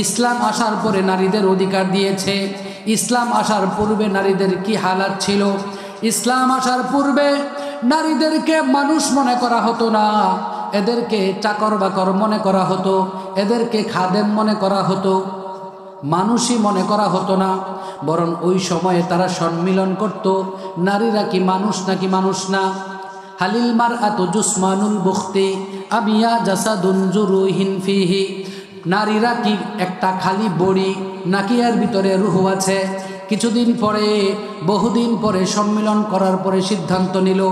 ইসলাম আসার পরে নারীদের অধিকার দিয়েছে। ইসলাম আসার পূর্বে নারীদের কি হালাত ছিল? ইসলাম আসার পূর্বে নারীদেরকে মানুষ মনে করা হতো না, এদেরকে চাকর বাকর মনে করা হতো, এদেরকে খাদেম মনে করা হতো, মানুষই মনে করা হতো না। বরং ওই সময়ে তারা সম্মিলন করত, নারীরা কি মানুষ নাকি মানুষ না। হালিল মারআতু জুসমানুল বুখতি আবিয়া জাসাদুন জুরুহিন ফিহি, নারীরা কি একটা খালি বড়ি নাকি এর ভিতরে রূহ আছে? কিছুদিন পরে, বহুদিন পরে সম্মিলন করার পরে সিদ্ধান্ত নিল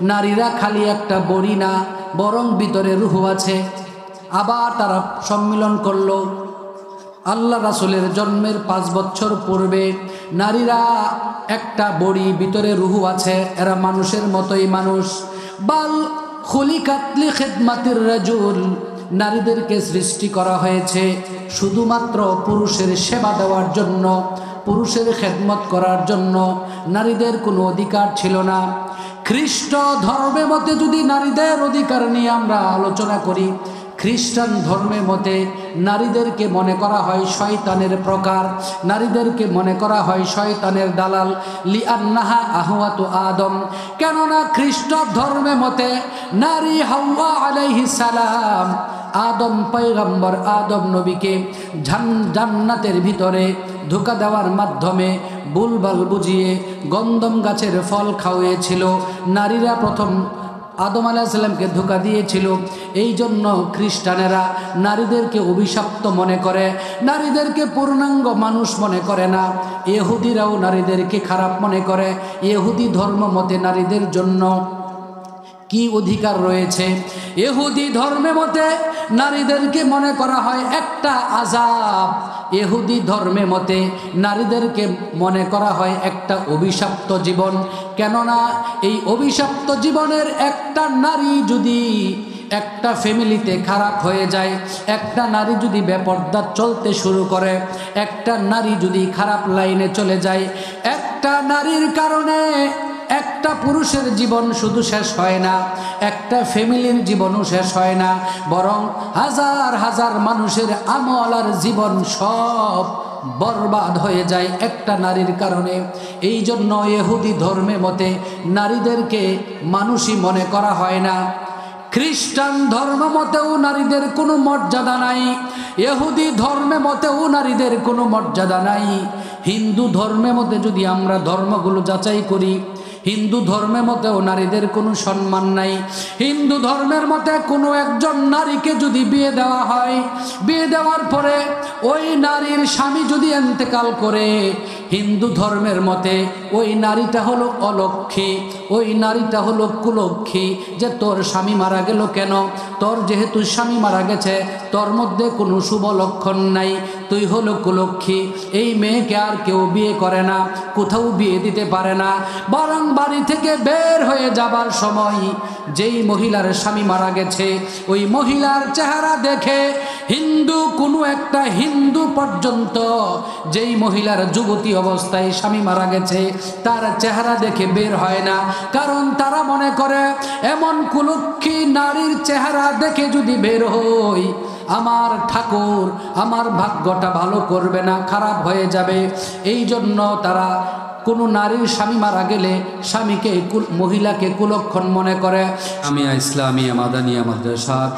নারীরা খালি একটা বড়ি না, বরং ভিতরে রূহ আছে। আবার তারা সম্মিলন করলো। আল্লাহ রাসূলের জন্মের 5 বছর পূর্বে নারীরা একটা বড়ি, ভিতরে রূহ আছে, এরা মানুষের মতোই মানুষ। বাল খুলিকাত লিখিদমাতির রাজুল, নারীদেরকে সৃষ্টি করা হয়েছে শুধুমাত্র পুরুষের সেবা দেওয়ার জন্য, পুরুষের খেদমত করার জন্য। নারীদের কোনো অধিকার ছিল না। খ্রিস্ট ধর্মের মতে যদি নারীদের অধিকার নিয়ে আমরা আলোচনা করি, খ্রিস্টান ধর্মের মতে নারীদেরকে মনে করা হয় শয়তানের প্রকার, নারীদেরকে মনে করা হয় শয়তানের দালাল। লিআন্নাহা আহওয়াতু আদম, কেননা খ্রিস্ট ধর্মের মতে নারী হাওয়া আলাইহিস সালাম, আদম পয়গম্বর আদম নবীকে জান্নাতের ভিতরে ধোঁকা দেওয়ার মাধ্যমে বুলবাল বুঝিয়ে গন্ধম গাছের ফল খাওয়িয়েছিল। নারীরা প্রথম আদম আলাইহিস সালামকে ধোঁকা দিয়েছিল। এই জন্য খ্রিস্টানেরা নারীদেরকে অভিশপ্ত মনে করে, নারীদেরকে পূর্ণাঙ্গ মানুষ মনে করে না। ইহুদিরাও নারীদেরকে খারাপ মনে করে। ইহুদি ধর্ম মতে নারীদের জন্য কি অধিকার রয়েছে? ইহুদি ধর্মে মতে নারীদেরকে মনে করা হয় একটা আযাব। ইহুদি ধর্মে মতে নারীদেরকে মনে করা হয় একটা অভিশপ্ত জীবন। কেননা এই অভিশপ্ত জীবনের একটা নারী যদি একটা ফ্যামিলিতে খারাপ হয়ে যায়, একটা নারী যদি বেপরদা চলতে শুরু করে, একটা নারী যদি খারাপ লাইনে চলে যায়, একটা নারীর কারণে একটা পুরুষের জীবন শুধু শেষ হয় না, একটা ফ্যামিলির জীবনও শেষ হয় না, বরং হাজার হাজার মানুষের আমল আর জীবন সব বরবাদ হয়ে যায় একটা নারীর কারণে। এই জন্য ইহুদি ধর্মে মতে নারীদেরকে মানুষই মনে করা হয় না। খ্রিস্টান ধর্ম মতেও নারীদের কোনো মর্যাদা নাই, ইহুদি ধর্মে মতেও নারীদের কোনো মর্যাদা নাই। হিন্দু ধর্মের মতে যদি আমরা ধর্মগুলো যাচাই করি, হিন্দু ধর্মের মতেও নারীদের কোনো সম্মান নাই। হিন্দু ধর্মের মতে কোনো একজন নারীকে যদি বিয়ে দেওয়া হয়, বিয়ে দেওয়ার পরে ওই নারীর স্বামী যদি ইন্তেকাল করে, হিন্দু ধর্মের মতে ওই নারীটা হলো অলক্ষ্মী, ওই নারীটা হলো কুলক্ষ্মী। যে তোর স্বামী মারা গেল কেন? তোর যেহেতু স্বামী মারা গেছে, তোর মধ্যে কোনো শুভ লক্ষণ নাই, তুই হলো কুলক্ষ্মী। এই মেয়েকে আর কেউ বিয়ে করে না, কোথাও বিয়ে দিতে পারে না। বরং বাড়ি থেকে বের হয়ে যাবার সময় যেই মহিলার স্বামী মারা গেছে, ওই মহিলার চেহারা দেখে হিন্দু কোনো একটা হিন্দু পর্যন্ত যেই মহিলার যুবতী অবস্থায় স্বামী মারা গেছে তার চেহারা দেখে বের হয় না। কারণ তারা মনে করে এমন কুলক্ষী নারীর চেহারা দেখে যদি বের হই, আমার ঠাকুর আমার ভাগ্যটা ভালো করবে না, খারাপ হয়ে যাবে। এই জন্য তারা কোনো নারীর স্বামী মারা গেলে স্বামীকে মহিলাকে কুলক্ষণ মনে করে। জামিয়া ইসলামিয়া মাদানিয়া মাদ্রাসার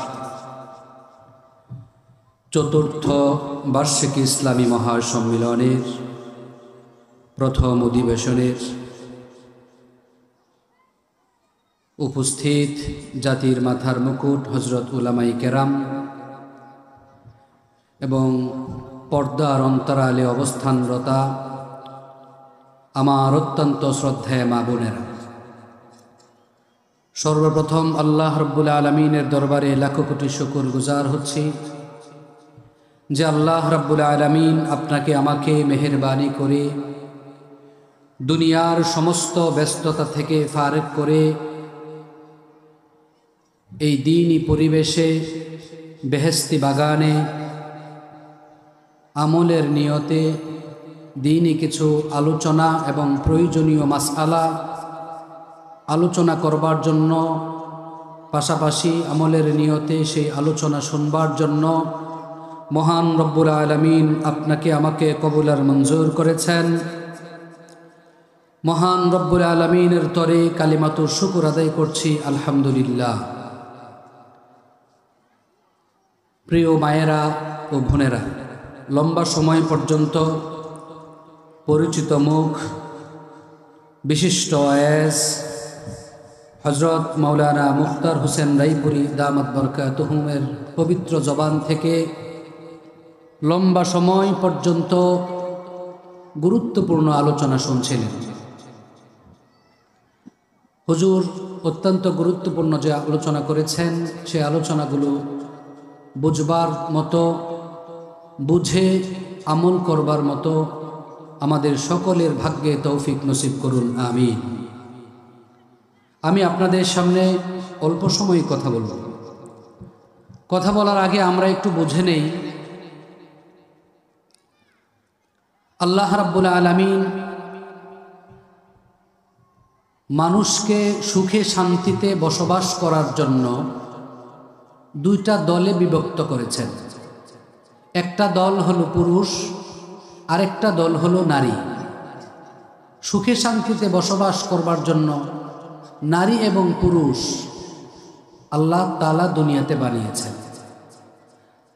৪র্থ বার্ষিকী ইসলামী মহাসম্মেলনের প্রথম অধিবেশনের উপস্থিত জাতির মাথার মুকুট হযরত উলামায়ে কেরাম এবং পর্দার অন্তরালে অবস্থানরতা আমার অত্যন্ত শ্রদ্ধেয় মা বোনেরা, সর্বপ্রথম আল্লাহ রাব্বুল আলামিনের দরবারে লাখো কোটি শুকর গুজার হচ্ছি যে আল্লাহ রাব্বুল আলামিন আপনাকে আমাকে মেহেরবানি করে দুনিয়ার সমস্ত ব্যস্ততা থেকে ফারেক করে এই দ্বীনি পরিবেশে বেহেশতি বাগানে আমলের নিয়তে দ্বীনি কিছু আলোচনা এবং প্রয়োজনীয় মাসআলা আলোচনা করবার জন্য, পাশাপাশি আমলের নিয়তে সেই আলোচনা শুনবার জন্য মহান রব্বুল আলামিন আপনাকে আমাকে কবুল আর মঞ্জুর করেছেন। মহান রব্বুল আলামিনের তরে কালিমাতুর শুকর আদায় করছি, আলহামদুলিল্লাহ। প্রিয় মায়েরা ও বোনেরা, লম্বা সময় পর্যন্ত পরিচিত মুখ বিশিষ্ট ওয়াইজ হজরত মাওলানা মুখতার হোসেন রায়পুরী দামাত বরকাতুহুমের পবিত্র জবান থেকে লম্বা সময় পর্যন্ত গুরুত্বপূর্ণ আলোচনা শুনছিলেন। হুজুর অত্যন্ত গুরুত্বপূর্ণ যে আলোচনা করেছেন, সে আলোচনাগুলো বুঝবার মতো, বুঝে আমল করবার মতো আমাদের সকলের ভাগ্যে তৌফিক নসিব করুন, আমিন। আমি আপনাদের সামনে অল্প সময় কথা বলব। কথা বলার আগে আমরা একটু বুঝে নেই, আল্লাহ রাব্বুল আলামিন মানুষকে সুখে শান্তিতে বসবাস করার জন্য দুইটা দলে বিভক্ত করেছেন। একটা দল হলো পুরুষ, আরেকটা দল হলো নারী। সুখে শান্তিতে বসবাস করবার জন্য নারী এবং পুরুষ আল্লাহ তাআলা দুনিয়াতে বানিয়েছেন।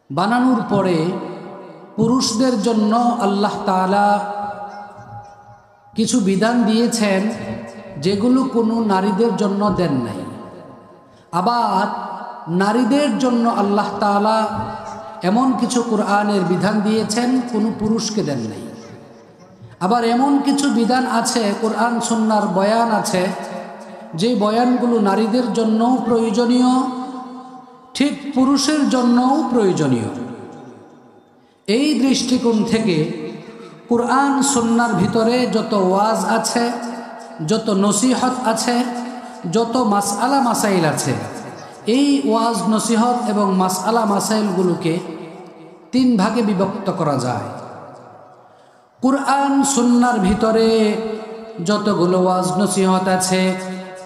বানানোর পরে পুরুষদের জন্য আল্লাহ তাআলা কিছু বিধান দিয়েছেন যেগুলো কোনো নারীদের জন্য দেন নাই। আবার নারীদের জন্য আল্লাহ তাআলা এমন কিছু কোরআনের বিধান দিয়েছেন কোনো পুরুষকে দেন নাই। আবার এমন কিছু বিধান আছে, কোরআন সুন্নাহর বয়ান আছে, যে বয়ানগুলো নারীদের জন্যও প্রয়োজনীয়, ঠিক পুরুষের জন্যও প্রয়োজনীয়। এই দৃষ্টিকোণ থেকে কোরআন সুন্নাহর ভিতরে যত ওয়াজ আছে, যত নসিহত আছে, যত মাসআলা মাসাইল আছে, এই ওয়াজ নসিহত এবং মাসআলা মাসাইলগুলোকে তিন ভাগে বিভক্ত করা যায়। কোরআন সুন্নাহর ভিতরে যতগুলো ওয়াজ নসিহত আছে,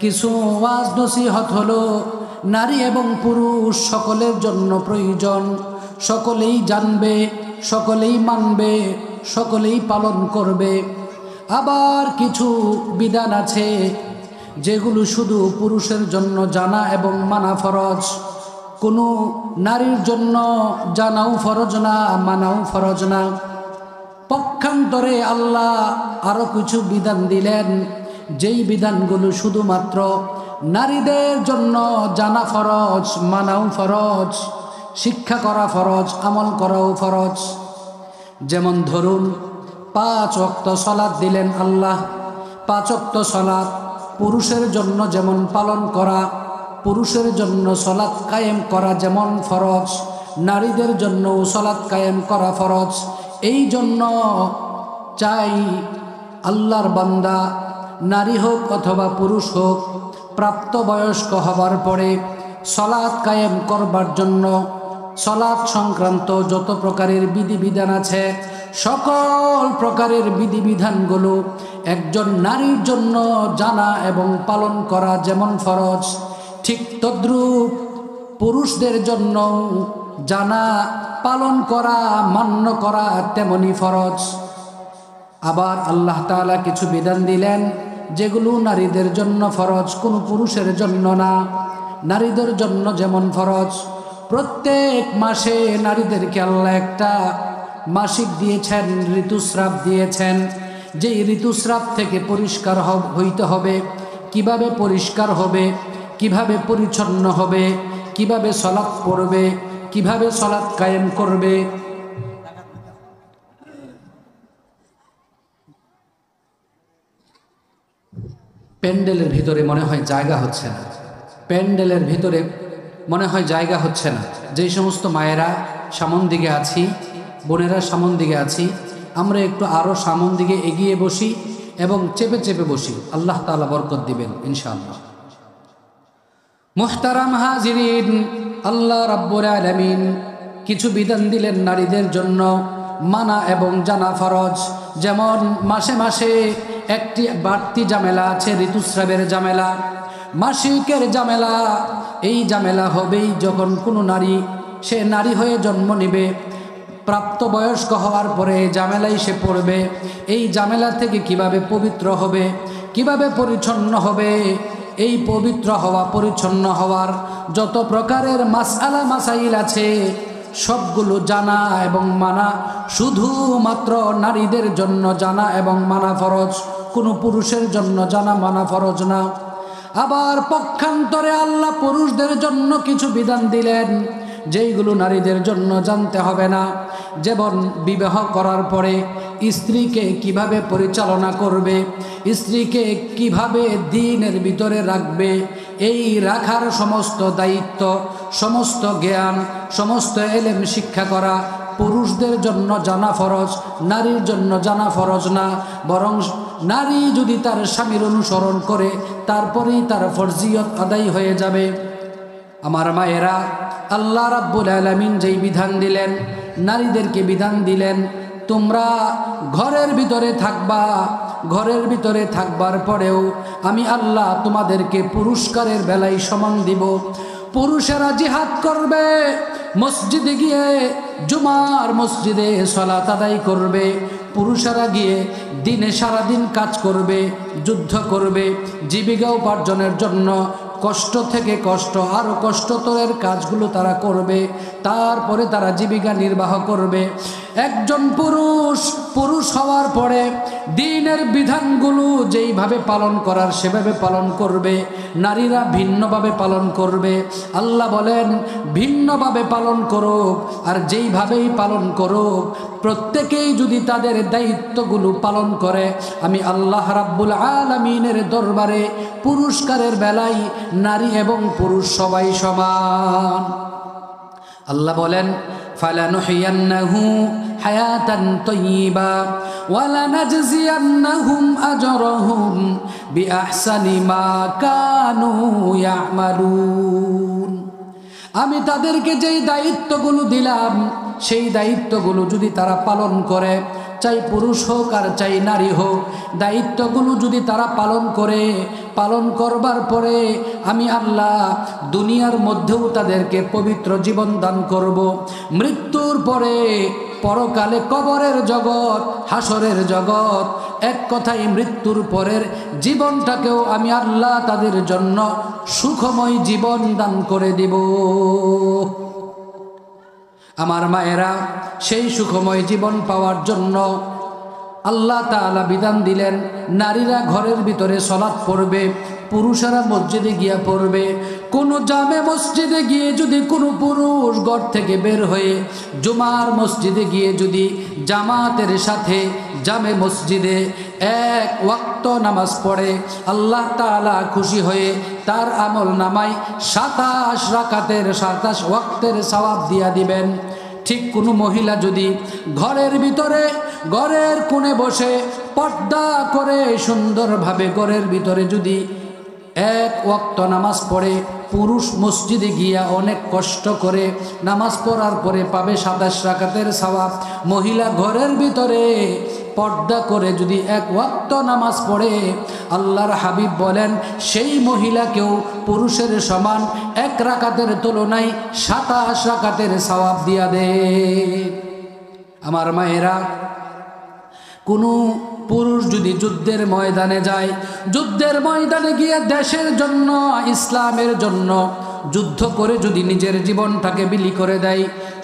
কিছু ওয়াজ নসিহত হলো নারী এবং পুরুষ সকলের জন্য প্রয়োজন, সকলেই জানবে, সকলেই মানবে, সকলেই পালন করবে। আবার কিছু বিধান আছে যেগুলো শুধু পুরুষের জন্য জানা এবং মানা ফরজ, কোনো নারীর জন্য জানাও ফরজ না, মানাও ফরজ না। পক্ষান্তরে আল্লাহ আরও কিছু বিধান দিলেন, যেই বিধানগুলো শুধুমাত্র নারীদের জন্য জানা ফরজ, মানাও ফরজ, শিক্ষা করা ফরজ, আমল করাও ফরজ। যেমন ধরুন 5 ওয়াক্ত সালাত দিলেন আল্লাহ। 5 ওয়াক্ত সালাত পুরুষের জন্য যেমন পালন করা, পুরুষের জন্য সালাত কায়েম করা যেমন ফরজ, নারীদের জন্য সালাত কায়েম করা ফরজ। এই জন্য চাই আল্লাহর বান্দা নারী হোক অথবা পুরুষ হোক, প্রাপ্তবয়স্ক হবার পরে সালাত কায়েম করবার জন্য সালাত সংক্রান্ত যত প্রকারের বিধিবিধান আছে, সকল প্রকারের বিধিবিধানগুলো একজন নারীর জন্য জানা এবং পালন করা যেমন ফরজ, ঠিক তদ্রূপ পুরুষদের জন্য জানা, পালন করা, মান্য করা তেমনি ফরজ। আবার আল্লাহ তাআলা কিছু বিধান দিলেন যেগুলো নারীদের জন্য ফরজ, কোনো পুরুষের জন্য না। নারীদের জন্য যেমন ফরজ, প্রত্যেক মাসে নারীদেরকে আল্লাহ একটা মাসিক দিয়েছেন, ঋতুস্রাব দিয়েছেন। যেই ঋতুস্রাব থেকে পরিষ্কার হইতে হবে, কিভাবে পরিষ্কার হবে, কিভাবে পরিচ্ছন্ন হবে, কিভাবে সালাত পড়বে, কিভাবে সালাত কায়েম করবে। প্যান্ডেলের ভিতরে মনে হয় জায়গা হচ্ছে না, প্যান্ডেলের ভিতরে মনে হয় জায়গা হচ্ছে না। যেই সমস্ত মায়েরা সামন দিকে আছি, বোনেরা সামন দিকে আছি, আমরা একটু আরও সামন দিকে এগিয়ে বসি এবং চেপে চেপে বসি, আল্লাহ তাআলা বরকত দিবেন ইনশাআল্লাহ। মুহতারাম হাজিরিন, আল্লাহ রাব্বুল আলামিন কিছু বিধান দিলেন নারীদের জন্য, মানা এবং জানা ফরজ। যেমন মাসে মাসে একটি বাড়তি ঝামেলা আছে, ঋতুস্রাবের ঝামেলা, মাসিকের ঝামেলা। এই ঝামেলা হবেই যখন কোনো নারী, সে নারী হয়ে জন্ম নেবে, প্রাপ্তবয়স্ক হওয়ার পরে ঝামেলায় সে পড়বে। এই ঝামেলা থেকে কিভাবে পবিত্র হবে, কিভাবে পরিচ্ছন্ন হবে, এই পবিত্র হওয়া পরিচ্ছন্ন হওয়ার যত প্রকারের মাসআলা মাসাইল আছে সবগুলো জানা এবং মানা শুধুমাত্র নারীদের জন্য জানা এবং মানা ফরজ, কোনো পুরুষের জন্য জানা মানা ফরজ না। আবার পক্ষান্তরে আল্লাহ পুরুষদের জন্য কিছু বিধান দিলেন যেইগুলো নারীদের জন্য জানতে হবে না। যেমন বিবাহ করার পরে স্ত্রীকে কিভাবে পরিচালনা করবে, স্ত্রীকে কিভাবে দ্বীনের ভিতরে রাখবে, এই রাখার সমস্ত দায়িত্ব, সমস্ত জ্ঞান, সমস্ত এলেম শিক্ষা করা পুরুষদের জন্য জানা ফরজ, নারীর জন্য জানা ফরজ না। বরং নারী যদি তার স্বামীর অনুসরণ করে তারপরেই তার ফরজিয়ত আদায় হয়ে যাবে। আমার মায়েরা, আল্লাহ রাব্বুল আলামিন যেই বিধান দিলেন, নারীদেরকে বিধান দিলেন তোমরা ঘরের ভিতরে থাকবা। ঘরের ভিতরে থাকবার পরেও আমি আল্লাহ তোমাদেরকে পুরস্কারের বেলায় সমান দিব। পুরুষেরা জিহাদ করবে, মসজিদে গিয়ে জুমার মসজিদে সালাত আদায় করবে। পুরুষেরা গিয়ে দিনে সারাদিন কাজ করবে, যুদ্ধ করবে, জীবিকা উপার্জনের জন্য কষ্ট থেকে কষ্ট আরও কষ্টতরের কাজগুলো তারা করবে। তারপরে তারা জীবিকা নির্বাহ করবে। একজন পুরুষ হওয়ার পরে দ্বীনের বিধানগুলো যেইভাবে পালন করার সেভাবে পালন করবে, নারীরা ভিন্নভাবে পালন করবে। আল্লাহ বলেন ভিন্নভাবে পালন করুক, আর যেইভাবেই পালন করুক প্রত্যেকেই যদি তাদের দায়িত্বগুলো পালন করে আমি আল্লাহ রাব্বুল আলামিনের দরবারে পুরস্কারের বেলায় নারী এবং পুরুষ সবাই সমান। আল্লাহ বলেন ফালানুহিয়ান্নাহু হায়াতান তাইয়্যিবা ওয়ালানাজজিয়ান্নাহুম আজরাহুম বিআহসানি মা কানু ইয়ামালুন। আমি তাদেরকে যেই দায়িত্বগুলো দিলাম সেই দায়িত্বগুলো যদি তারা পালন করে, চাই পুরুষ হোক আর চাই নারী হোক, দায়িত্বগুলো যদি তারা পালন করে, পালন করবার পরে আমি আল্লাহ দুনিয়ার মধ্যেও তাদেরকে পবিত্র জীবন দান করব। মৃত্যুর পরে পরকালে কবরের জগৎ, হাসরের জগৎ, এক কথায় মৃত্যুর পরের জীবনটাকেও আমি আল্লাহ তাদের জন্য সুখময় জীবন দান করে দিব। আমার মায়েরা, সেই সুখময় জীবন পাওয়ার জন্য আল্লাহ তাআলা বিধান দিলেন নারীরা ঘরের ভিতরে সালাত পড়বে, পুরুষেরা মসজিদে গিয়া পড়বে। কোনো জামে মসজিদে গিয়ে যদি কোনো পুরুষ ঘর থেকে বের হয়ে জুমার মসজিদে গিয়ে যদি জামাতের সাথে জামে মসজিদে এক ওয়াক্ত নামাজ পড়ে, আল্লাহ তাআলা খুশি হয়ে তার আমল নামায় 27 রাকাতের 27 ওয়াক্তের সওয়াব দিয়া দিবেন। ঠিক কোনো মহিলা যদি ঘরের ভিতরে ঘরের কোণে বসে পর্দা করে সুন্দরভাবে ঘরের ভিতরে যদি এক ওয়াক্ত নামাজ পড়ে, পুরুষ মসজিদে গিয়া অনেক কষ্ট করে নামাজ পড়ার পরে পাবে 27 রাকাতের সওয়াব। মহিলা ঘরের ভিতরে পর্দা করে যদি এক ওয়াক্ত নামাজ পড়ে, আল্লাহর হাবিব বলেন সেই মহিলাকেও পুরুষের সমান 1 রাকাতের তুলনায় 27 রাকাতের সওয়াব দিয়া দেয়। আমার মায়েরা, কোনো পুরুষ যদি যুদ্ধের ময়দানে যায়, যুদ্ধের ময়দানে গিয়ে দেশের জন্য, ইসলামের জন্য যুদ্ধ করে যদি নিজের জীবনটাকে বিলি করে দেয়,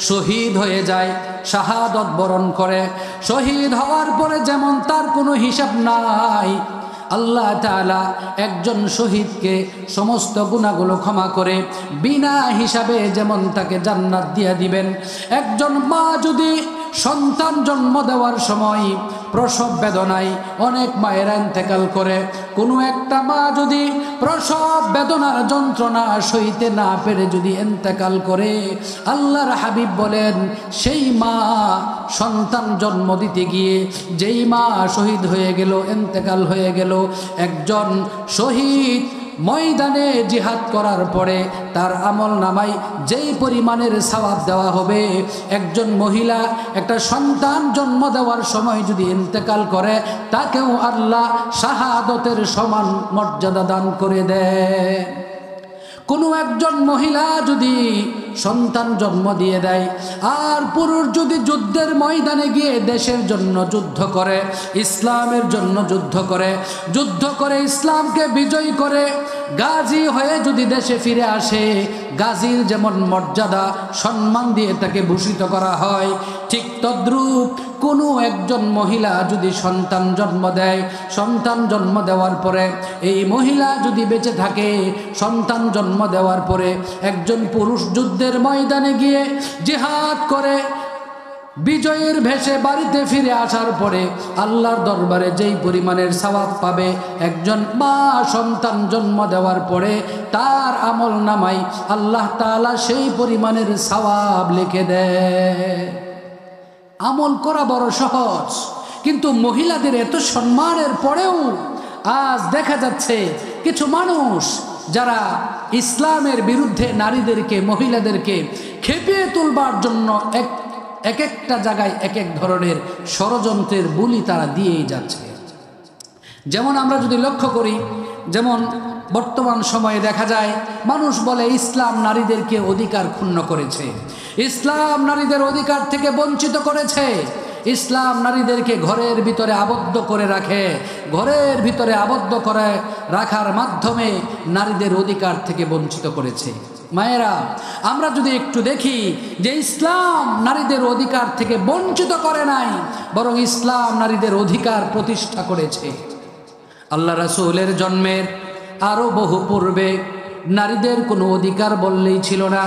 শহীদ হয়ে যায়, শাহাদত বরণ করে, শহীদ হওয়ার পরে যেমন তার কোনো হিসাব নাই, আল্লাহ তাআলা একজন শহীদকে সমস্ত গুনাহগুলো ক্ষমা করে বিনা হিসাবে যেমন তাকে জান্নাত দিয়ে দিবেন। একজন মা যদি সন্তান জন্ম দেওয়ার সময় প্রসব বেদনায়, অনেক মায়েরা ইন্তেকাল করে, কোনো একটা মা যদি প্রসব বেদনার যন্ত্রণা সইতে না পেরে যদি ইন্তেকাল করে, আল্লাহর হাবিব বলেন সেই মা সন্তান জন্ম দিতে গিয়ে যেই মা শহীদ হয়ে গেল, ইন্তেকাল হয়ে গেল, একজন শহীদ ময়দানে জিহাদ করার পরে তার আমল নামায় যেই পরিমাণের সওয়াব দেওয়া হবে, একজন মহিলা একটা সন্তান জন্ম দেওয়ার সময় যদি ইন্তেকাল করে তাকেও আল্লাহ শাহাদতের সমান মর্যাদা দান করে দেয়। কোনো একজন মহিলা যদি সন্তান জন্ম দিয়ে দেয়। আর পুরুষ যদি যুদ্ধের ময়দানে গিয়ে দেশের জন্য যুদ্ধ করে, ইসলামের জন্য যুদ্ধ করে ইসলামকে বিজয়ী করে গাজী হয়ে যদি দেশে ফিরে আসে, গাজীর যেমন মর্যাদা সম্মান দিয়ে তাকে ভূষিত করা হয়, ঠিক তদ্রূপ কোনো একজন মহিলা যদি সন্তান জন্ম দেয়, সন্তান জন্ম দেওয়ার পরে এই মহিলা যদি বেঁচে থাকে, সন্তান জন্ম দেওয়ার পরে একজন পুরুষ যুদ্ধের ময়দানে গিয়ে জিহাদ করে বিজয়ের ভেসে বাড়িতে ফিরে আসার পরে আল্লাহর দরবারে যেই পরিমাণের সওয়াব পাবে, একজন মা সন্তান জন্ম দেওয়ার পরে তার আমল নামায় আল্লাহ তাআলা সেই পরিমাণের সওয়াব লিখে দেয়। আমল করা বড় সহজ, কিন্তু মহিলাদের এত সম্মানের পরেও আজ দেখা যাচ্ছে কিছু মানুষ যারা ইসলামের বিরুদ্ধে নারীদেরকে, মহিলাদেরকে খেপিয়ে তুলবার জন্য এক একটা জায়গায় এক এক ধরনের ষড়যন্ত্রের বুলি তারা দিয়েই যাচ্ছে। যেমন আমরা যদি লক্ষ্য করি, যেমন বর্তমান সময়ে দেখা যায় মানুষ বলে ইসলাম নারীদেরকে অধিকার ক্ষুণ্ণ করেছে, ইসলাম নারীদের অধিকার থেকে বঞ্চিত করেছে, ইসলাম নারীদেরকে ঘরের ভিতরে আবদ্ধ করে রাখে, ঘরের ভিতরে আবদ্ধ করে রাখার মাধ্যমে নারীদের অধিকার থেকে বঞ্চিত করেছে। মায়েরা, আমরা যদি একটু দেখি যে ইসলাম নারীদের অধিকার থেকে বঞ্চিত করে নাই, বরং ইসলাম নারীদের অধিকার প্রতিষ্ঠা করেছে। আল্লাহ রাসূলের জন্মের আরো বহু পূর্বে নারীদের কোনো অধিকার বললেই ছিল না,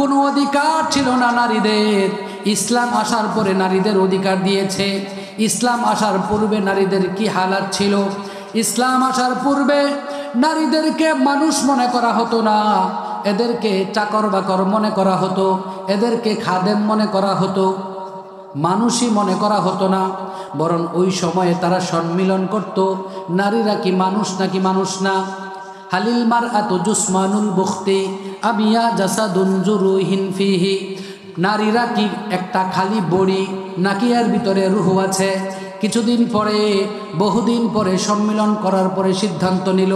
কোনো অধিকার ছিল না নারীদের। ইসলাম আসার পরে নারীদের অধিকার দিয়েছে। ইসলাম আসার পূর্বে নারীদের কি হালাত ছিল? ইসলাম আসার পূর্বে নারীদেরকে মানুষ মনে করা হতো না, এদেরকে চাকর বাকর মনে করা হতো, এদেরকে খাদেম মনে করা হতো, মানুষই মনে করা হতো না। বরং ওই সময়ে তারা সম্মিলন করত, নারীরা কি মানুষ নাকি মানুষ না। হালিল মারআতু জুসমানুল বুখতি আমিয়া জাসাদুন জুরুহিন ফিহি, নারীরা কি একটা খালি বড়ি নাকি এর ভিতরে রূহ আছে। কিছুদিন পরে, বহুদিন পরে সম্মিলন করার পরে সিদ্ধান্ত নিল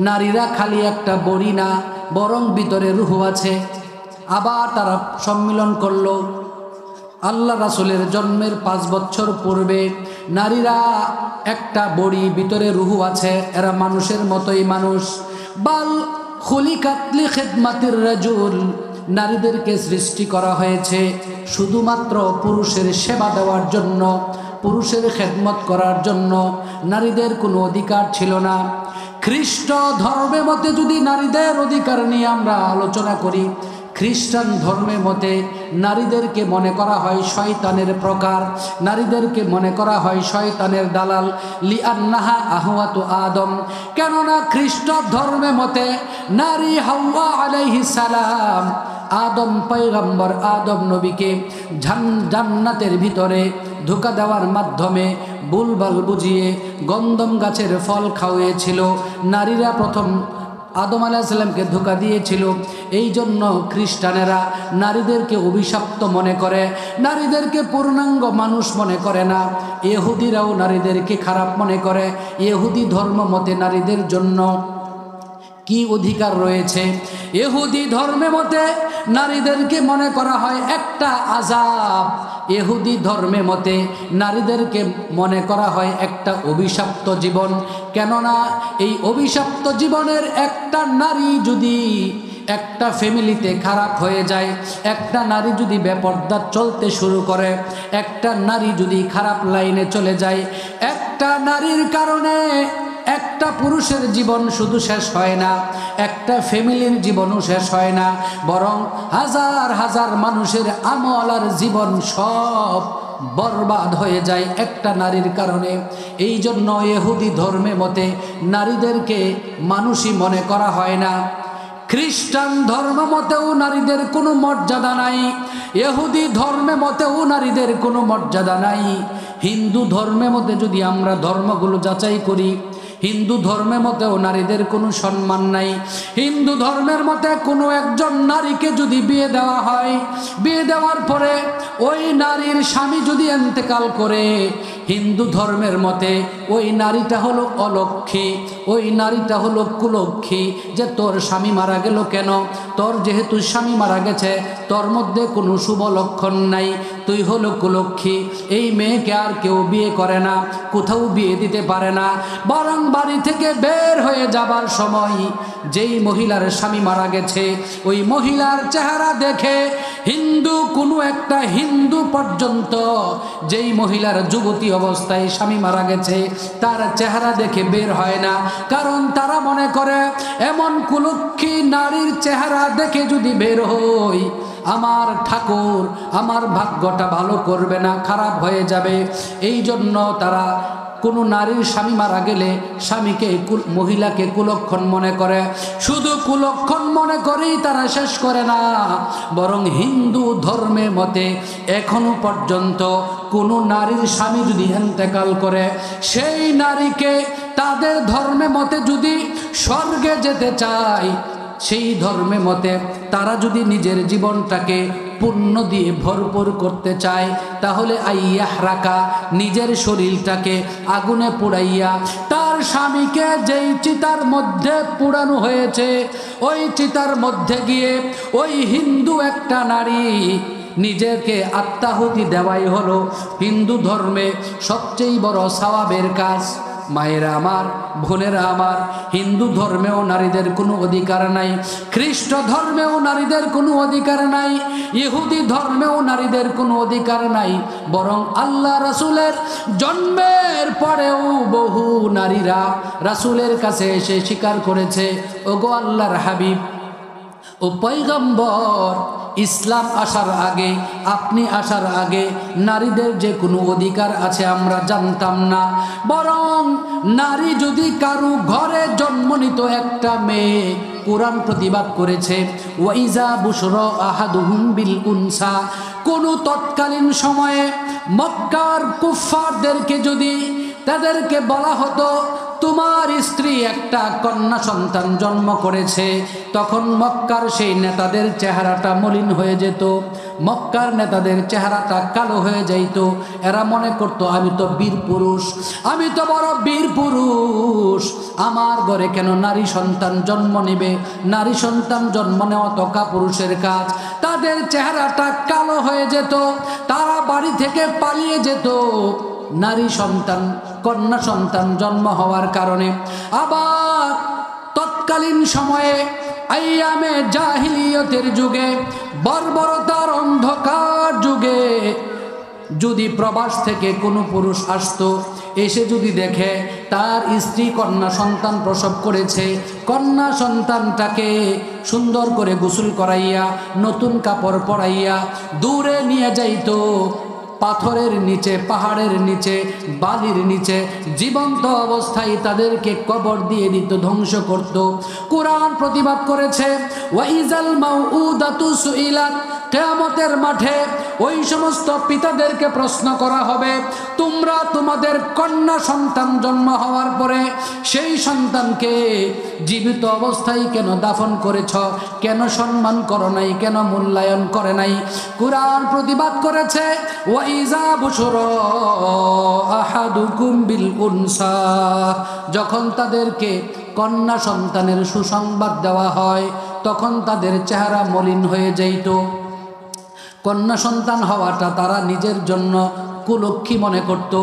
নারীরা খালি একটা বড়ি না, বরং ভিতরে রূহ আছে। আবার তারা সম্মিলন করলো। আল্লাহ রাসূলের জন্মের 5 বছর পূর্বে নারীরা একটা বড়ি, ভিতরে রূহ আছে, এরা মানুষের মতোই মানুষ। বাল খুলিকাত লিখিদমাতির রাজুল, নারীদেরকে সৃষ্টি করা হয়েছে শুধুমাত্র পুরুষের সেবা দেওয়ার জন্য, পুরুষের খেদমত করার জন্য। নারীদের কোনো অধিকার ছিল না। খ্রিস্ট ধর্মের মতে যদি নারীদের অধিকার নিয়ে আমরা আলোচনা করি, খ্রিস্টান ধর্মের মতে নারীদেরকে মনে করা হয় শয়তানের প্রকার, নারীদেরকে মনে করা হয় শয়তানের দালাল। লিআন্নাহা আহওয়াতু আদম, কেননা খ্রিস্ট ধর্মের মতে নারী হাওয়া আলাইহিস সালাম, আদম পয়গম্বর, আদম নবীকে জান্নাতের ভিতরে ধোঁকা দেওয়ার মাধ্যমে বুলবাল বুঝিয়ে গন্ধম গাছের ফল খাওয়িয়েছিল। নারীরা প্রথম আদম আলাইহিস সালামকে ধোঁকা দিয়েছিল। এই জন্য খ্রিস্টানেরা নারীদেরকে অভিশপ্ত মনে করে, নারীদেরকে পূর্ণাঙ্গ মানুষ মনে করে না। ইহুদিরাও নারীদেরকে খারাপ মনে করে। ইহুদি ধর্ম মতে নারীদের জন্য কি অধিকার রয়েছে? ইহুদি ধর্মে মতে নারীদেরকে মনে করা হয় একটা আযাব। ইহুদি ধর্মে মতে নারীদেরকে মনে করা হয় একটা অভিশপ্ত জীবন। কেননা এই অভিশপ্ত জীবনের একটা নারী যদি একটা ফ্যামিলিতে খারাপ হয়ে যায়, একটা নারী যদি বেপরদা চলতে শুরু করে, একটা নারী যদি খারাপ লাইনে চলে যায়, একটা নারীর কারণে একটা পুরুষের জীবন শুধু শেষ হয় না, একটা ফ্যামিলির জীবনও শেষ হয় না, বরং হাজার হাজার মানুষের আমল আর জীবন সব বরবাদ হয়ে যায় একটা নারীর কারণে। এই জন্য ইহুদি ধর্মে মতে নারীদেরকে মানুষই মনে করা হয় না। খ্রিস্টান ধর্ম মতেও নারীদের কোনো মর্যাদা নাই, ইহুদি ধর্মে মতেও নারীদের কোনো মর্যাদা নাই। হিন্দু ধর্মের মতে যদি আমরা ধর্মগুলো যাচাই করি, হিন্দু ধর্মের মতেও নারীদের কোনো সম্মান নাই। হিন্দু ধর্মের মতে কোনো একজন নারীকে যদি বিয়ে দেওয়া হয়, বিয়ে দেওয়ার পরে ওই নারীর স্বামী যদি ইন্তেকাল করে, হিন্দু ধর্মের মতে ওই নারীটা হলো অলক্ষ্মী, ওই নারীটা হলো কুলক্ষী, যে তোর স্বামী মারা গেল কেন? তোর যেহেতু স্বামী মারা গেছে, তোর মধ্যে কোনো শুভ লক্ষণ নাই, তুই হলো কুলক্ষী। এই মেয়েকে আর কেউ বিয়ে করে না, কোথাও বিয়ে দিতে পারে না। বরং বাড়ি থেকে বের হয়ে যাবার সময় যেই মহিলার স্বামী মারা গেছে, ওই মহিলার চেহারা দেখে হিন্দু কোনো একটা হিন্দু পর্যন্ত, যেই মহিলার যুবতী অবস্থায় স্বামী মারা গেছে, তার চেহারা দেখে বের হয় না। কারণ তারা মনে করে এমন কুলক্ষী নারীর চেহারা দেখে যদি বের হই, আমার ঠাকুর আমার ভাগ্যটা ভালো করবে না, খারাপ হয়ে যাবে। এই জন্য তারা কোনো নারীর স্বামী মারা গেলে স্বামীকে মহিলাকে কুলক্ষণ মনে করে। শুধু কুলক্ষণ মনে করেই তারা শেষ করে না, বরং হিন্দু ধর্মের মতে এখনো পর্যন্ত কোনো নারীর স্বামী যদি ইন্তেকাল করে, সেই নারীকে তাদের ধর্মে মতে যদি স্বর্গে যেতে চায়, সেই ধর্মে মতে তারা যদি নিজের জীবনটাকে পুণ্য দিয়ে ভরপুর করতে চায়, তাহলে আইয়াহ রাখা নিজের শরীরটাকে আগুনে পোড়াইয়া তার স্বামীকে যেই চিতার মধ্যে পোড়ানো হয়েছে, ওই চিতার মধ্যে গিয়ে ওই হিন্দু একটা নারী নিজেকে আত্মাহুতি দেওয়াই হলো হিন্দু ধর্মে সবচেয়ে বড় সওয়াবের কাজ। মায়েরা আমার, বোনেরা আমার, হিন্দু ধর্মেও নারীদের কোনো অধিকার নাই, খ্রিস্ট ধর্মেও নারীদের কোনো অধিকার নাই, ইহুদি ধর্মেও নারীদের কোনো অধিকার নাই। বরং আল্লাহ রাসূলের জন্মের পরেও বহু নারীরা রাসূলের কাছে এসে স্বীকার করেছে, ওগো আল্লাহর হাবিব ও পয়গম্বর, ইসলাম আসার আগে, আপনি আসার আগে নারীদের যে কোনো অধিকার আছে আমরা জানতাম না। বরং নারী যদি কারো ঘরে জন্ম নিত একটা মেয়ে, কোরআন প্রতিবাদ করেছে ওয়াইজা বুশরা আহাদুহুম বিল উনসা, কোনো তৎকালীন সময়ে মক্কার কুফফারদেরকে যদি তাদেরকে বলা হতো তোমার স্ত্রী একটা কন্যা সন্তান জন্ম করেছে, তখন মক্কার সেই নেতাদের চেহারাটা মলিন হয়ে যেত, মক্কার নেতাদের চেহারাটা কালো হয়ে যাইত। এরা মনে করতো আমি তো বীর পুরুষ, আমি তো বড় বীর পুরুষ, আমার ঘরে কেন নারী সন্তান জন্ম নেবে? নারী সন্তান জন্ম নেওয়া তো কাপুরুষের কাজ। তাদের চেহারাটা কালো হয়ে যেত, তারা বাড়ি থেকে পালিয়ে যেত নারী সন্তান, কন্যা সন্তান জন্ম হওয়ার কারণে। আবার তৎকালীন সময়ে আইয়ামে জাহিলিয়তের যুগে, বর্বরতার অন্ধকার যুগে, যদি প্রবাস থেকে কোনো পুরুষ আসতো, এসে যদি দেখে তার স্ত্রী কন্যা সন্তান প্রসব করেছে, কন্যা সন্তানটাকে সুন্দর করে গোসল করাইয়া নতুন কাপড় পরাইয়া দূরে নিয়ে যাইতো, পাথরের নিচে, পাহাড়ের নিচে, বালির নিচে জীবন্ত অবস্থায় তাদেরকে কবর দিয়ে দিত, ধ্বংস করত। কোরআন প্রতিবাদ করেছে ওয়াইজাল মাউউদাতু সুইলাত, কিয়ামতের মাঠে ওই সমস্ত পিতাদেরকে প্রশ্ন করা হবে, তোমরা তোমাদের কন্যা সন্তান জন্ম হওয়ার পরে সেই সন্তানকে জীবিত অবস্থায় কেন দাফন করেছ, কেন সম্মান করো নাই, কেন মূল্যায়ন করে নাই? কোরআন প্রতিবাদ করেছে ওয়াইজা বুশরা আহাদুকুম বিল উনসা, যখন তাদেরকে কন্যা সন্তানের সুসংবাদ দেওয়া হয় তখন তাদের চেহারা মলিন হয়ে যাইত। কন্যা সন্তান হওয়াটা তারা নিজের জন্য কুলক্ষী মনে করত।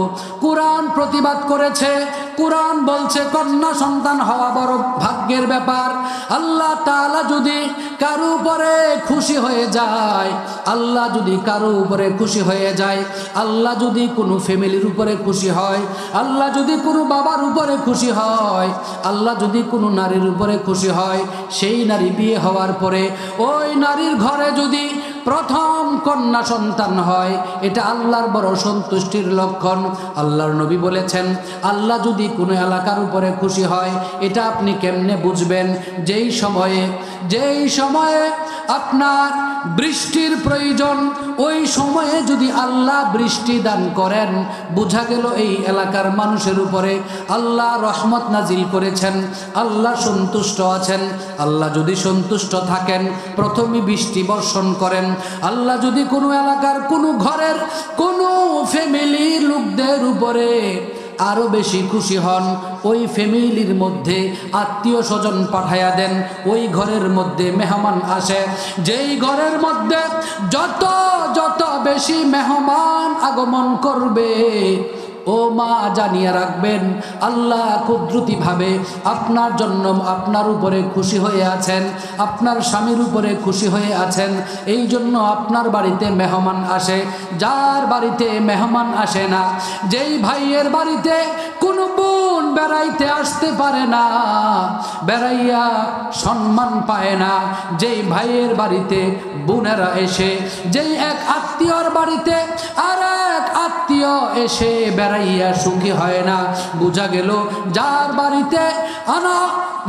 কোরআন প্রতিবাদ করেছে, কোরআন বলছে কন্যা সন্তান হওয়া বড় ভাগ্যের ব্যাপার। আল্লাহ তাআলা যদি কারো উপরে খুশি হয়ে যায়, আল্লাহ যদি কারো উপরে খুশি হয়ে যায়, আল্লাহ যদি কোনো ফ্যামিলির উপরে খুশি হয়, আল্লাহ যদি কোনো বাবার উপরে খুশি হয়, আল্লাহ যদি কোনো নারীর উপরে খুশি হয়, সেই নারী বিয়ে হওয়ার পরে ওই নারীর ঘরে যদি প্রথম কন্যা সন্তান হয়, এটা আল্লাহর বড় সন্তুষ্টির লক্ষণ। আল্লাহর নবী বলেছেন, আল্লাহ যদি কোনো এলাকার উপরে খুশি হয়, এটা আপনি কেমনে বুঝবেন? যেই সময়ে আপনার বৃষ্টির প্রয়োজন, ওই সময়ে যদি আল্লাহ বৃষ্টি দান করেন, বোঝা গেল এই এলাকার মানুষের উপরে আল্লাহ রহমত নাজিল করেছেন, আল্লাহ সন্তুষ্ট আছেন। আল্লাহ যদি সন্তুষ্ট থাকেন প্রথমে বৃষ্টি বর্ষণ করেন। আল্লাহ যদি কোনো এলাকার কোনো ঘরের কোনো ফ্যামিলির লোকদের উপরে আরো বেশি খুশি হন, ওই ফ্যামিলির মধ্যে আত্মীয় স্বজন পাঠাইয়া দেন, ওই ঘরের মধ্যে মেহমান আসে। যেই ঘরের মধ্যে যত যত বেশি মেহমান আগমন করবে, ও মা জানিয়ে রাখবেন আল্লাহ কুদরতিভাবে আপনার জন্য আপনার উপরে খুশি হয়ে আছেন, আপনার স্বামীর উপরে খুশি হয়ে আছেন। এই জন্য আপনার বাড়িতে মেহমান আসে। যার বাড়িতে মেহমান আসে না, যেই ভাইয়ের বাড়িতে কোনো বোন বেড়াইতে আসতে পারে না, বেড়াইয়া সম্মান পায় না, যেই ভাইয়ের বাড়িতে বোনেরা এসে, যেই এক আত্মীয়র বাড়িতে আর এক আত্মীয় এসে বেড়াইয়া সুখী হয় না, বোঝা গেল যার বাড়িতে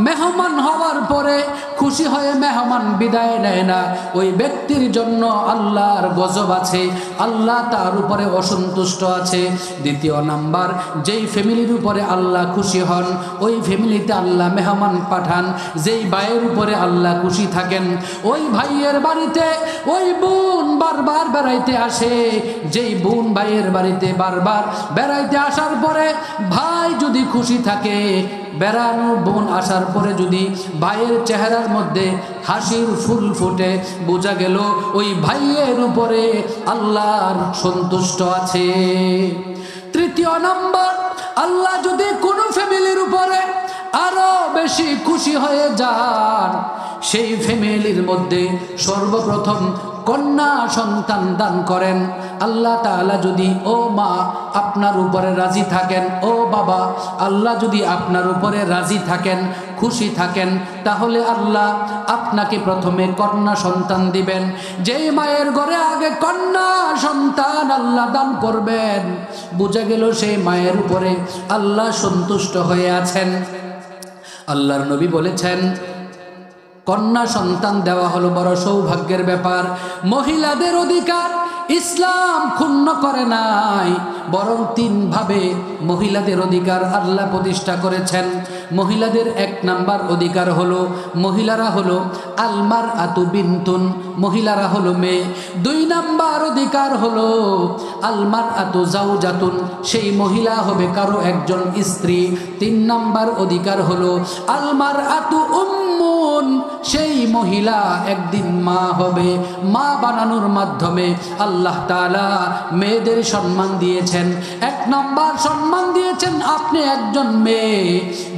মেহমান হওয়ার পরে খুশি হয়ে মেহমান বিদায় নেয় না, ওই ব্যক্তির জন্য আল্লাহর গজব আছে, আল্লাহ তার উপরে অসন্তুষ্ট আছে। দ্বিতীয় নাম্বার, যেই ফ্যামিলির উপরে আল্লাহ খুশি হন, ওই ফ্যামিলিতে আল্লাহ মেহমান পাঠান। যেই ভাইয়ের উপরে আল্লাহ খুশি থাকেন, ওই ভাইয়ের বাড়িতে ওই বোন বারবার বেড়াইতে আসে। যেই বোন ভাইয়ের বাড়িতে বারবার বেড়াইতে আসার পরে ভাই যদি খুশি থাকে, বেড়ানো বোন আসার পরে যদি ভাইয়ের চেহারার মধ্যে হাসির ফুল ফুটে, বোঝা গেল ওই ভাইয়ের উপরে আল্লাহর সন্তুষ্ট আছে। তৃতীয় নম্বর, আল্লাহ যদি কোনো ফ্যামিলির উপরে আরো বেশি খুশি হয়ে যান, সেই ফ্যামিলির মধ্যে সর্বপ্রথম কন্যা সন্তান দান করেন। আল্লাহ তাআলা যদি, ও মা, আপনার উপরে রাজি থাকেন, ও বাবা, আল্লাহ যদি আপনার উপরে রাজি থাকেন, খুশি থাকেন, তাহলে আল্লাহ আপনাকে প্রথমে কন্যা সন্তান দিবেন। যেই মায়ের ঘরে আগে কন্যা সন্তান আল্লাহ দান করবেন, বোঝা গেল সেই মায়ের উপরে আল্লাহ সন্তুষ্ট হয়ে আছেন। আল্লাহর নবী বলেছেন, কন্যা সন্তান দেওয়া হলো বড় সৌভাগ্যের ব্যাপার। মহিলাদের অধিকার ইসলাম ক্ষুণ্ণ করে নাই, বরং তিনভাবে মহিলাদের অধিকার আল্লাহ প্রতিষ্ঠা করেছেন। মহিলাদের এক নাম্বার অধিকার হলো, মহিলারা হলো আলমার আতু বিনতুন, মহিলারা হলো মেয়ে। দুই নাম্বার অধিকার হলো আলমার আতু জাউজাতুন, সেই মহিলা হবে কারো একজন স্ত্রী। তিন নাম্বার অধিকার হলো আলমার আতু উম্মুন, সেই মহিলা একদিন মা হবে। মা বানানোর মাধ্যমে আল্লাহ তাআলা মেয়েদের সম্মান দিয়েছেন। এক নাম্বার সম্মান দিয়েছেন আপনি একজন মেয়ে,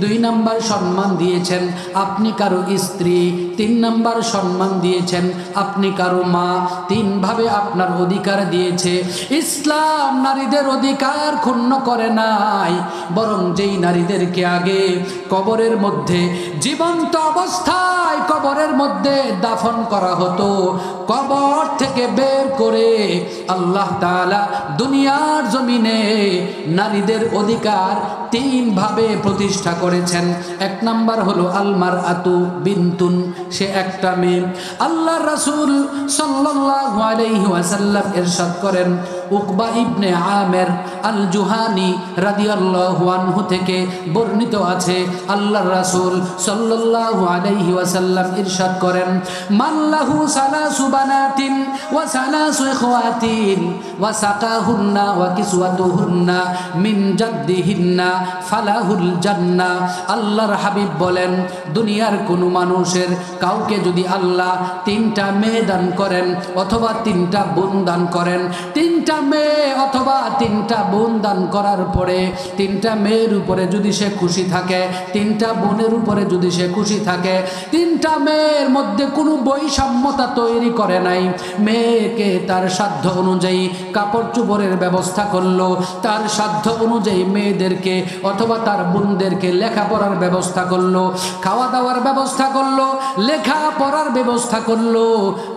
দুই নাম্বার সম্মান দিয়েছেন আপনি কারো স্ত্রী, তিন নাম্বার সম্মান দিয়েছেন আপনি কারো মা। তিনভাবে আপনার অধিকার দিয়েছে। ইসলাম নারীদের অধিকার ক্ষুণ্ণ করে নাই, বরং যেই নারীদেরকে আগে কবরের মধ্যে জীবন্ত অবস্থায় কবরের মধ্যে দাফন করা হতো, কবর থেকে বের করে আল্লাহ তাআলা দুনিয়ার জমিনে নারীদের অধিকার তিনভাবে প্রতিষ্ঠা করেছেন। এক নাম্বার হলো আলমার আতু বিনতুন, সে একটা মেয়ে। আল্লাহর রাসূল সাল্লাল্লাহু আলাইহি ওয়াসাল্লাম ইরশাদ করেন, উকবা ইবনে আমের আল জুহানি রাদিয়াল্লাহু আনহু থেকে বর্ণিত আছে, আল্লাহর রাসূল সাল্লাল্লাহু আলাইহি ওয়াসাল্লাম ইরশাদ করেন, মান লাহু সালাসু বানাতিন ওয়া সালাসু ইখওয়াতিন ওয়া সাকাহুন্না ওয়া কিসওয়াতুহুন্না মিন জাদ্দিহিন্না ফালাহুল জান্নাহ। আল্লাহর হাবিব বলেন, দুনিয়ার কোনো মানুষের কাউকে যদি আল্লাহ তিনটা মেয়ে দান করেন অথবা তিনটা বোন দান করেন, তিনটা মেয়ে অথবা তিনটা বোন দান করার পরে তিনটা মেয়ের উপরে যদি সে খুশি থাকে, তিনটা বোনের উপরে যদি সে খুশি থাকে, তিনটা মেয়ের মধ্যে কোনো বৈষম্যতা তৈরি করে নাই, মেয়েকে তার সাধ্য অনুযায়ী কাপড় চোপড়ের ব্যবস্থা করলো, তার সাধ্য অনুযায়ী মেয়েদেরকে অথবা তার বোনদেরকে লেখাপড়ার ব্যবস্থা করলো, খাওয়া দাওয়ার ব্যবস্থা করলো, লেখাপড়ার ব্যবস্থা করলো।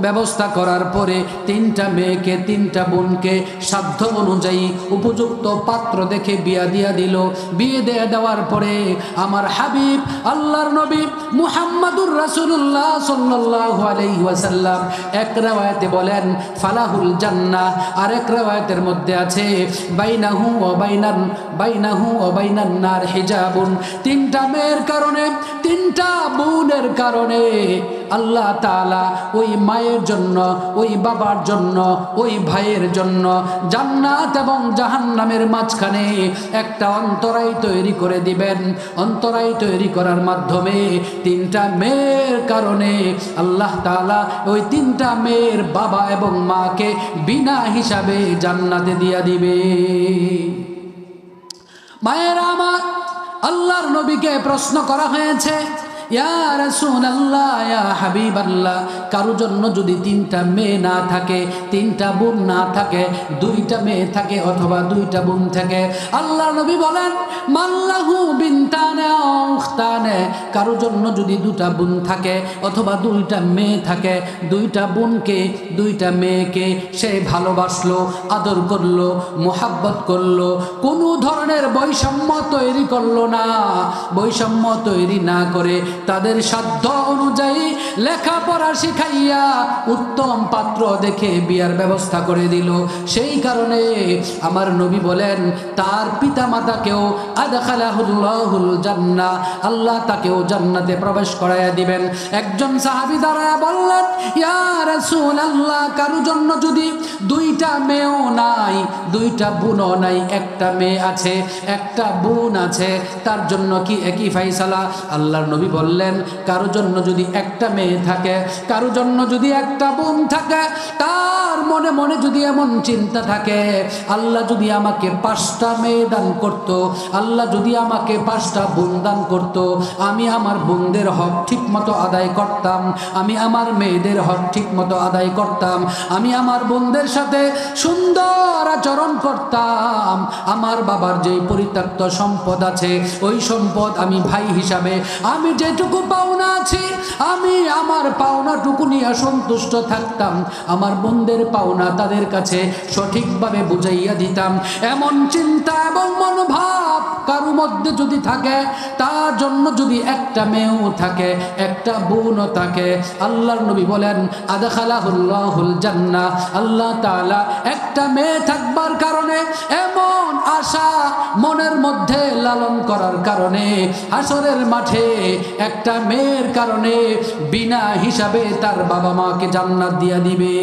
ব্যবস্থা করার পরে তিনটা মেয়েকে তিনটা বোনকে সাধ্য অনুযায়ী উপযুক্ত পাত্র দেখে বিয়া দিয়া দিল। বিয়ে দিয়ে দেওয়ার পরে আমার হাবিব আল্লাহর নবী মুহাম্মাদুর রাসূলুল্লাহ সাল্লাল্লাহু আলাইহি ওয়াসাল্লাম এক riwayate বলেন ফালাহুল জান্নাহ, আর এক riwayateর মধ্যে আছে বাইনাহু ওয়া বাইনান নার হিজাবুন। তিনটা মেয়ের কারণে, তিনটা বোনের কারণে আল্লাহ তাআলা ওই মায়ের জন্য, ওই বাবার জন্য, ওই ভাইয়ের জন্য জান্নাত এবং জাহান্নামের মাঝখানে একটা অন্তরায় তৈরি করে দিবেন। অন্তরায় তৈরি করার মাধ্যমে তিনটা মেয়ের কারণে আল্লাহ তাআলা ওই তিনটা মেয়ের বাবা এবং মাকে বিনা হিসাবে জান্নাতে দিয়া দিবে। মায়েরা আমার, আল্লাহর নবীকে প্রশ্ন করা হয়েছে, ইয়া রাসূলুল্লাহ, ইয়া হাবিবাল্লাহ, কারো জন্য যদি তিনটা মেয়ে না থাকে, তিনটা বোন না থাকে, দুইটা মেয়ে থাকে অথবা দুইটা বোন থাকে, আল্লাহর নবী বলেন মাল্লাহু বিনতানে উখতানে, কারো জন্য যদি দুটা বোন থাকে অথবা দুইটা মেয়ে থাকে, দুইটা বোনকে দুইটা মেয়েকে সে ভালোবাসলো, আদর করলো, মোহাব্বত করলো, কোনো ধরনের বৈষম্য তৈরি করলো না, বৈষম্য তৈরি না করে তাদের সাধ্য অনুযায়ী লেখাপড়া শিখাইয়া উত্তম পাত্র দেখে বিয়ার ব্যবস্থা করে দিল। সেই কারণে আমার নবী বলেন তার পিতামাতাকেও আদখালাহুল্লাহুল জান্নাহ, আল্লাহ তাকেও জান্নাতে প্রবেশ করাইয়া দিবেন। একজন সাহাবী দাঁড়ায়া বললেন, ইয়া রাসূলুল্লাহ, কারো জন্য যদি দুইটা মেয়েও নাই, দুইটা বোনও নাই, একটা মেয়ে আছে, একটা বোন আছে, তার জন্য কি একই ফাইসালা? আল্লাহর নবী বললেন কারো জন্য যদি একটা মেয়ে থাকে, কারো জন্য যদি একটা বোন থাকে, তার মনে মনে যদি এমন চিন্তা থাকে, আল্লাহ যদি আমাকে 5টা মেয়ে দান করত, আল্লাহ যদি আমাকে 5টা বোন দান করত, আমি আমার বোনদের হক ঠিক মতো আদায় করতাম, আমি আমার মেয়েদের হক ঠিক মতো আদায় করতাম, আমি আমার বোনদের সাথে সুন্দর আচরণ করতাম, আমার বাবার যে পরিত্যক্ত সম্পদ আছে ওই সম্পদ আমি ভাই হিসাবে আমি যেটুকু পাওনা আছে আমি আমার পাওনাটুকু নিয়ে সন্তুষ্ট থাকতাম, আমার বোনদের পাওনা তাদের কাছে সঠিকভাবে বুঝাইয়া দিতাম। এমন চিন্তা এবং মনোভাব কারো মধ্যে যদি থাকে, তার জন্য যদি একটা মেয়েও থাকে, একটা বোনও থাকে, আল্লাহর নবী বলেন আদখালাহুল্লাহুল জান্নাহ, আল্লাহ তাআলা একটা মেয়ে থাকবার কারণে, এমন আশা মনের মধ্যে লালন করার কারণে, হাসরের মাঠে একটা মেয়ের কারণে বিনা হিসাবে তার বাবা মাকে জান্নাত দিয়া দিবে।